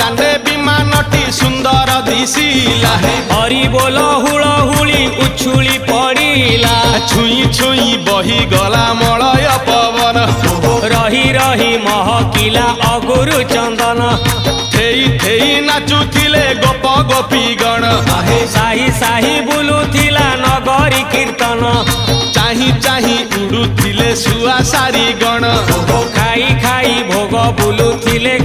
दांडे विमानटी सुंदर दिशिला हरि बोल हुलहुली उछुली पड़िला छुई छुई बही गला मलय पवन रही रही महकिला अगुरु चंदन थेई थेई नाचुथिले गोप गोपी गण साही साही बुलुथिला नगरी कीर्तन चाही चाही उड़ुथिले सुआ सारी गण खाई खाई भोग बुलुथिले